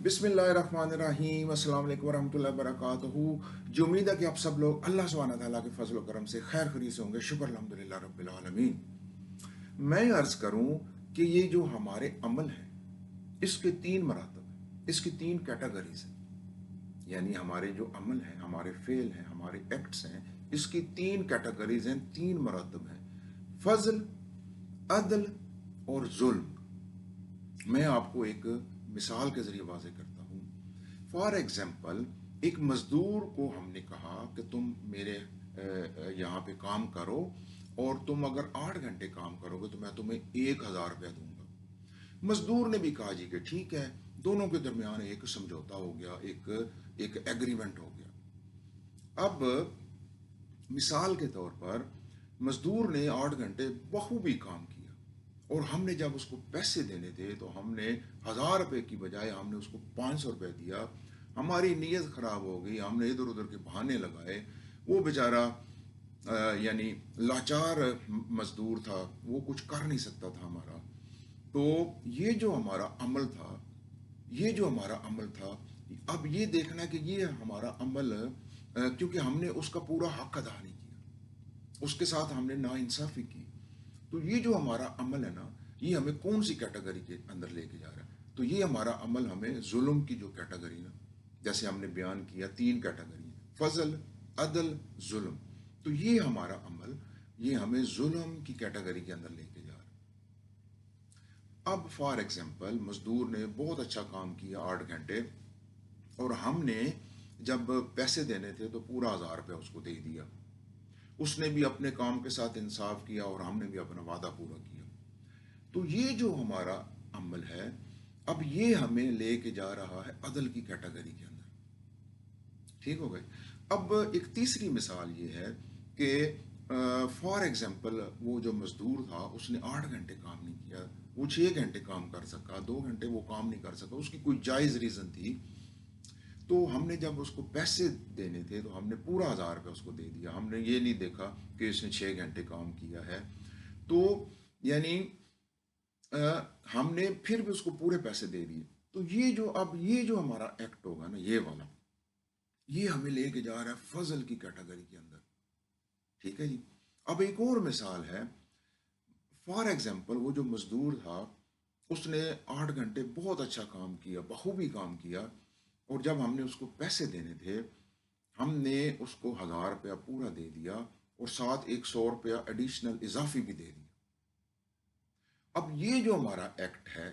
बिस्मिल्लाहिर्रहमानिर्रहीम अस्सलाम वालेकुम वरहमतुल्लाहि वबरकातुहू। जो उम्मीद है कि आप सब लोग अल्लाह सुब्हानहू व तआला के फजल व करम से खैर खरीद से होंगे। शुक्र अल्हम्दुलिल्लाह रब्बिल आलमीन। मैं अर्ज करूं कि ये जो हमारे अमल हैं इसके तीन मरातब हैं, इसकी तीन कैटेगरीज हैं। यानी हमारे जो अमल हैं, हमारे फेल हैं, हमारे एक्ट्स हैं, इसकी तीन कैटेगरीज हैं, तीन मरातब हैं। फजल, अदल और जुल्म। मैं आपको एक मिसाल के जरिए वाज़ेह करता हूँ। फॉर एग्जाम्पल, एक मजदूर को हमने कहा कि तुम मेरे यहाँ पे काम करो और तुम अगर 8 घंटे काम करोगे तो मैं तुम्हें 1,000 रुपया दूंगा। मजदूर ने भी कहा जी कि ठीक है। दोनों के दरमियान एक समझौता हो गया, एक एक एग्रीमेंट हो गया। अब मिसाल के तौर पर मजदूर ने 8 घंटे बखूबी काम किया और हमने जब उसको पैसे देने थे तो हमने 1,000 रुपये की बजाय हमने उसको 500 रुपये दिया। हमारी नीयत खराब हो गई, हमने इधर उधर के बहाने लगाए। वो बेचारा यानी लाचार मजदूर था, वो कुछ कर नहीं सकता था हमारा। तो ये जो हमारा अमल था, ये जो हमारा अमल था, अब ये देखना कि ये हमारा अमल क्योंकि हमने उसका पूरा हक अदा नहीं किया, उसके साथ हमने नाइंसाफी की। तो ये जो हमारा अमल है ना, ये हमें कौन सी कैटेगरी के अंदर लेके जा रहा है? तो ये हमारा अमल हमें जुल्म की जो कैटेगरी ना, जैसे हमने बयान किया, तीन कैटेगरी है, फजल, अदल, जुल्म। तो ये हमारा अमल, ये हमें जुल्म की कैटेगरी के अंदर लेके जा रहा है। अब फॉर एग्जाम्पल, मजदूर ने बहुत अच्छा काम किया 8 घंटे, और हमने जब पैसे देने थे तो पूरा 1,000 रुपया उसको दे दिया। उसने भी अपने काम के साथ इंसाफ किया और हमने भी अपना वादा पूरा किया। तो ये जो हमारा अमल है, अब ये हमें लेके जा रहा है अदल की कैटेगरी के अंदर। ठीक हो गई। अब एक तीसरी मिसाल ये है कि फॉर एग्जाम्पल, वो जो मजदूर था उसने 8 घंटे काम नहीं किया, वो 6 घंटे काम कर सका, 2 घंटे वो काम नहीं कर सका, उसकी कोई जायज़ रीज़न थी। तो हमने जब उसको पैसे देने थे तो हमने पूरा 1,000 रुपया उसको दे दिया। हमने ये नहीं देखा कि इसने 6 घंटे काम किया है। तो यानी हमने फिर भी उसको पूरे पैसे दे दिए। तो ये जो हमारा एक्ट होगा ना, ये वाला, ये हमें लेके जा रहा है फजल की कैटेगरी के अंदर। ठीक है जी। अब एक और मिसाल है। फॉर एग्जाम्पल, वो जो मजदूर था उसने 8 घंटे बहुत अच्छा काम किया, बखूबी काम किया, और जब हमने उसको पैसे देने थे हमने उसको 1,000 रुपया पूरा दे दिया और साथ एक 100 रुपया एडिशनल इजाफी भी दे दिया। अब ये जो हमारा एक्ट है,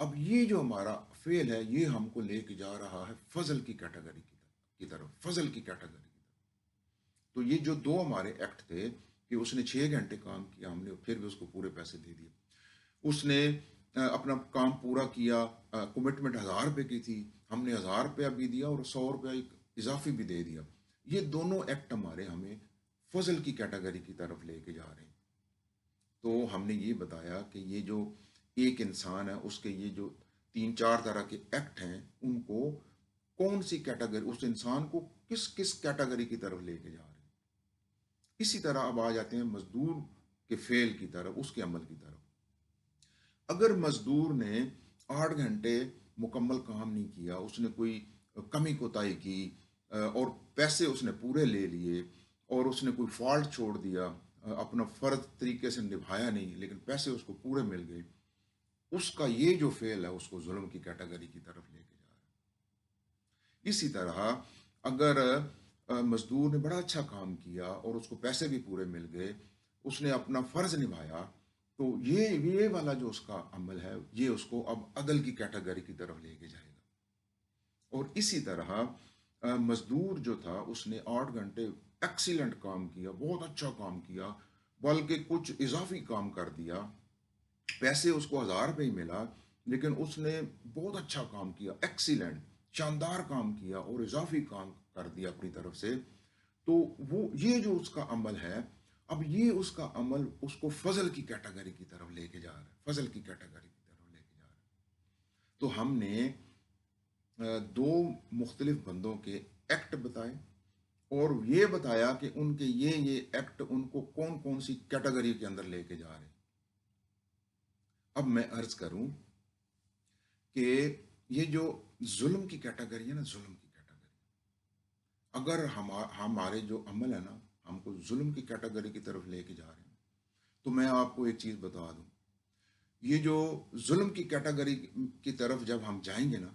अब ये जो हमारा फेल है, ये हमको लेके जा रहा है फजल की कैटेगरी की तरफ, फजल की कैटेगरी की तरफ। तो ये जो दो हमारे एक्ट थे कि उसने 6 घंटे काम किया, हमने फिर भी उसको पूरे पैसे दे दिए। उसने अपना काम पूरा किया, कमिटमेंट 1,000 रुपये की थी, हमने 1,000 रुपया भी दिया और 100 रुपया एक इजाफी भी दे दिया। ये दोनों एक्ट हमारे हमें फजल की कैटेगरी की तरफ लेके जा रहे हैं। तो हमने ये बताया कि ये जो एक इंसान है, उसके ये जो तीन चार तरह के एक्ट हैं, उनको कौन सी कैटेगरी, उस इंसान को किस किस कैटेगरी की तरफ लेके जा रहे हैं। इसी तरह अब आ जाते हैं मजदूर के फेल की तरफ, उसके अमल की तरफ। अगर मजदूर ने 8 घंटे मुकम्मल काम नहीं किया, उसने कोई कमी कोताही की, और पैसे उसने पूरे ले लिए, और उसने कोई फॉल्ट छोड़ दिया, अपना फर्ज तरीके से निभाया नहीं, लेकिन पैसे उसको पूरे मिल गए, उसका ये जो फेल है उसको जुल्म की कैटेगरी की तरफ लेके जा रहा है। इसी तरह अगर मजदूर ने बड़ा अच्छा काम किया और उसको पैसे भी पूरे मिल गए, उसने अपना फर्ज निभाया, तो ये वाला जो उसका अमल है, ये उसको अब अदल की कैटेगरी की तरफ लेके जाएगा। और इसी तरह मजदूर जो था उसने 8 घंटे एक्सीलेंट काम किया, बहुत अच्छा काम किया, बल्कि कुछ इजाफी काम कर दिया। पैसे उसको 1,000 रुपये ही मिला, लेकिन उसने बहुत अच्छा काम किया, एक्सीलेंट, शानदार काम किया और इजाफी काम कर दिया अपनी तरफ से। तो वो ये जो उसका अमल है, अब ये उसका अमल उसको फजल की कैटेगरी की तरफ लेके जा रहा है, फजल की कैटेगरी की तरफ लेके जा रहा है। तो हमने दो मुख्तलिफ बंदों के एक्ट बताए और ये बताया कि उनके ये एक्ट उनको कौन कौन सी कैटेगरी के अंदर लेके जा रहे हैं। अब मैं अर्ज करूं कि ये जो जुल्म की कैटेगरी है ना, जुल्म की कैटेगरी, अगर हमारे जो अमल है ना हमको जुल्म की कैटेगरी की तरफ लेके जा रहे हैं, तो मैं आपको एक चीज बता दूं, ये जो जुल्म की कैटेगरी की तरफ जब हम जाएंगे ना,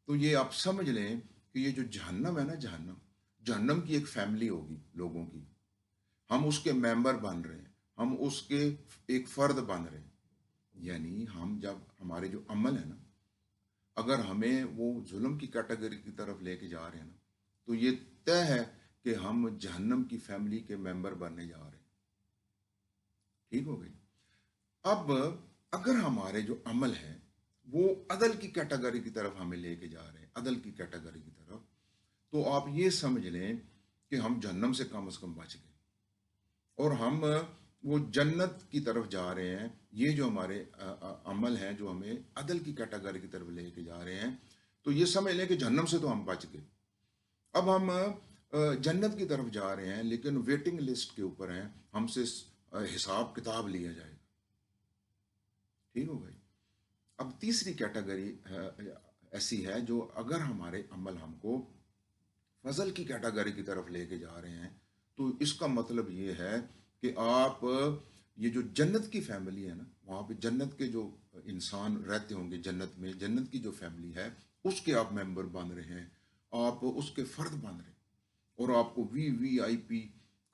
तो ये आप समझ लें कि ये जो जहन्नम है ना, जहन्नम, जहन्नम की एक फैमिली होगी लोगों की, हम उसके मेंबर बन रहे हैं, हम उसके एक फर्द बन रहे हैं। यानी हम जब हमारे जो अमल है ना, अगर हमें वो जुल्म की कैटेगरी की तरफ लेके जा रहे हैं ना, तो ये तय है कि हम जहन्नम की फैमिली के मेंबर बनने जा रहे हैं। ठीक हो गई। अब अगर हमारे जो अमल है वो अदल की कैटेगरी की तरफ हमें लेके जा रहे हैं, अदल की कैटेगरी की तरफ, तो आप ये समझ लें कि हम जहन्नम से कम बच गए, और हम वो जन्नत की तरफ जा रहे हैं। ये जो हमारे अमल हैं जो हमें अदल की कैटेगरी की तरफ लेके जा रहे हैं, तो ये समझ लें कि जहन्नम से तो हम बच गए। अब हम जन्नत की तरफ जा रहे हैं, लेकिन वेटिंग लिस्ट के ऊपर हैं, हमसे हिसाब किताब लिया जाएगा। ठीक हो गई। अब तीसरी कैटेगरी ऐसी है जो अगर हमारे अमल हमको फजल की कैटेगरी की तरफ लेके जा रहे हैं, तो इसका मतलब ये है कि आप ये जो जन्नत की फैमिली है ना, वहाँ पे जन्नत के जो इंसान रहते होंगे जन्नत में, जन्नत की जो फैमिली है उसके आप मेंबर बन रहे हैं, आप उसके फर्द बन रहे हैं, और आपको वीवीआईपी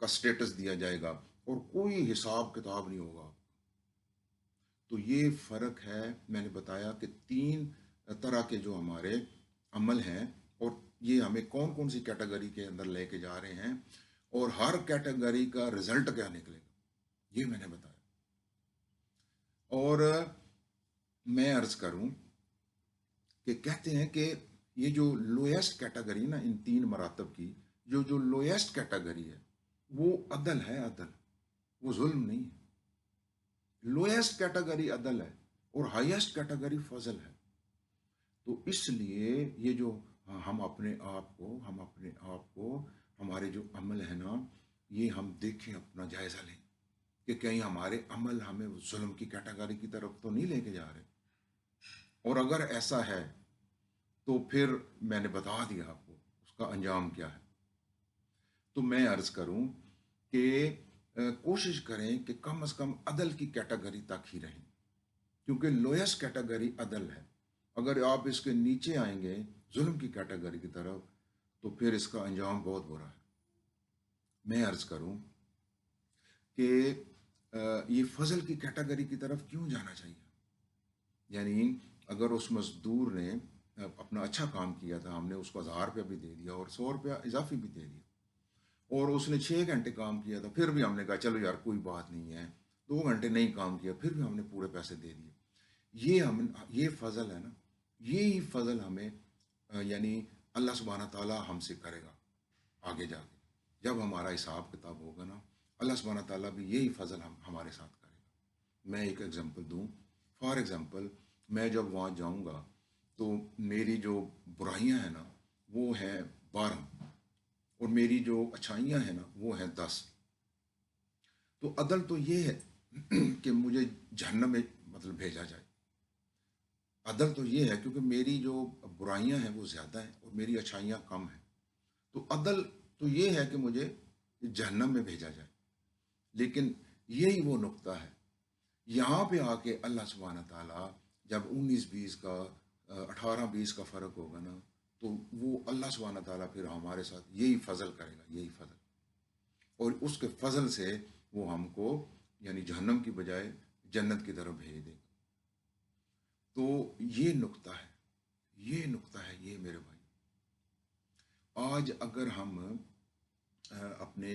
का स्टेटस दिया जाएगा, और कोई हिसाब किताब नहीं होगा। तो ये फर्क है। मैंने बताया कि तीन तरह के जो हमारे अमल हैं, और ये हमें कौन कौन सी कैटेगरी के अंदर लेके जा रहे हैं, और हर कैटेगरी का रिजल्ट क्या निकलेगा, ये मैंने बताया। और मैं अर्ज करूं कि कहते हैं कि ये जो लोएस्ट कैटेगरी ना, इन तीन मरातब की जो जो लोएस्ट कैटेगरी है वो अदल है, अदल, वो जुल्म नहीं है। लोएस्ट कैटेगरी अदल है और हाईएस्ट कैटेगरी फजल है। तो इसलिए ये जो हम अपने आप को, हमारे जो अमल है ना, ये हम देखें, अपना जायजा लें कि कहीं हमारे अमल हमें जुल्म की कैटेगरी की तरफ तो नहीं लेके जा रहे। और अगर ऐसा है तो फिर मैंने बता दिया आपको उसका अंजाम क्या है। तो मैं अर्ज करूं कि कोशिश करें कि कम से कम अदल की कैटेगरी तक ही रहें, क्योंकि लोएस्ट कैटेगरी अदल है। अगर आप इसके नीचे आएंगे जुल्म की कैटेगरी की तरफ, तो फिर इसका अंजाम बहुत बुरा है। मैं अर्ज करूं कि ये फजल की कैटेगरी की तरफ क्यों जाना चाहिए। यानी अगर उस मजदूर ने अपना अच्छा काम किया था, हमने उसको 1000 रुपया भी दे दिया और 100 रुपया इजाफी भी दे दिया, और उसने 6 घंटे काम किया था, फिर भी हमने कहा चलो यार कोई बात नहीं है, 2 घंटे नहीं काम किया, फिर भी हमने पूरे पैसे दे दिए, ये फजल है ना। ये ही फजल हमें यानी अल्लाह सुब्हाना ताला हमसे करेगा आगे जाके, जब हमारा हिसाब किताब होगा ना, अल्लाह सुब्हाना ताला भी यही फजल हमारे साथ करेगा। मैं एक एग्जांपल दूं। फॉर एग्जांपल, मैं जब वहाँ जाऊँगा तो मेरी जो बुराइयां हैं ना वो हैं 12, और मेरी जो अच्छाइयाँ हैं ना वो हैं 10। तो अदल तो ये है कि मुझे जहन्नम में मतलब भेजा जाए। अदल तो ये है क्योंकि मेरी जो बुराइयां हैं वो ज़्यादा हैं और मेरी अच्छाइयाँ कम हैं। तो अदल तो ये है कि मुझे जहन्नम में भेजा जाए। लेकिन यही वो नुक्ता है, यहाँ पे आके अल्लाह सुब्हाना ताला जब 19-20 का 18-20 का फ़र्क होगा ना, तो वो अल्लाह सुब्हाना ताला फिर हमारे साथ यही फजल करेगा, यही फजल, और उसके फजल से वो हमको यानी जहन्नम की बजाय जन्नत की तरफ भेज देगा। तो ये नुक्ता है, ये नुक्ता है, ये मेरे भाई। आज अगर हम अपने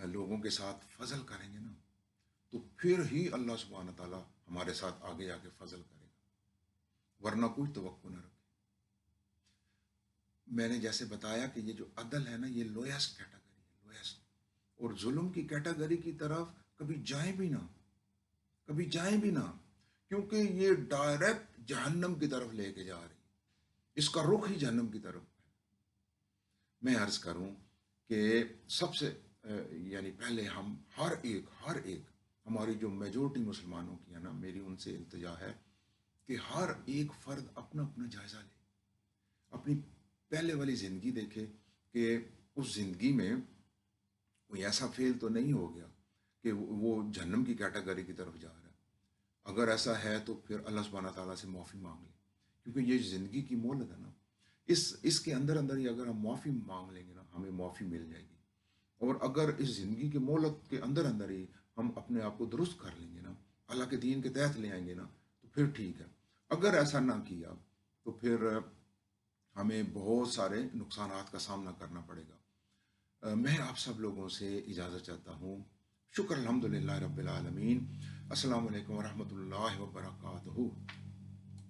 लोगों के साथ फजल करेंगे ना, तो फिर ही अल्लाह सुब्हाना ताला हमारे साथ आगे आके फजल करेगा, वरना कोई तवक्को न रखे। मैंने जैसे बताया कि ये जो अदल है ना, ये लोएस्ट कैटेगरी है, लोएस्ट, और जुल्म की कैटेगरी की तरफ कभी जाए भी ना, कभी जाए भी ना, क्योंकि ये डायरेक्ट जहन्नम की तरफ लेके जा रही है, इसका रुख ही जहन्नम की तरफ है। मैं अर्ज करूं कि सबसे यानी पहले हम हर एक हमारी जो मेजोरिटी मुसलमानों की है ना, मेरी उनसे इल्तिजा है कि हर एक फर्द अपना अपना जायजा ले, अपनी पहले वाली ज़िंदगी देखे कि उस ज़िंदगी में कोई ऐसा फ़ेल तो नहीं हो गया कि वो जहन्नम की कैटेगरी की तरफ जा रहा है। अगर ऐसा है तो फिर अल्लाह सुब्हाना तआला से माफ़ी माँग लें। क्योंकि ये ज़िंदगी की मोहलत है ना, इसके अंदर-अंदर ही अगर हम माफ़ी माँग लेंगे ना, हमें माफ़ी मिल जाएगी। और अगर इस ज़िंदगी की मोहलत के अंदर-अंदर ही हम अपने आप को दुरुस्त कर लेंगे ना, अल्लाह के दीन के तहत ले आएँगे ना, तो फिर ठीक है। अगर ऐसा ना किया, तो फिर हमें बहुत सारे नुकसानात का सामना करना पड़ेगा। मैं आप सब लोगों से इजाज़त चाहता हूँ। शुक्र अल्हम्दुलिल्लाह रब्बिल आलमीन। अस्सलामु अलैकुम व रहमतुल्लाहि व बरकातहू।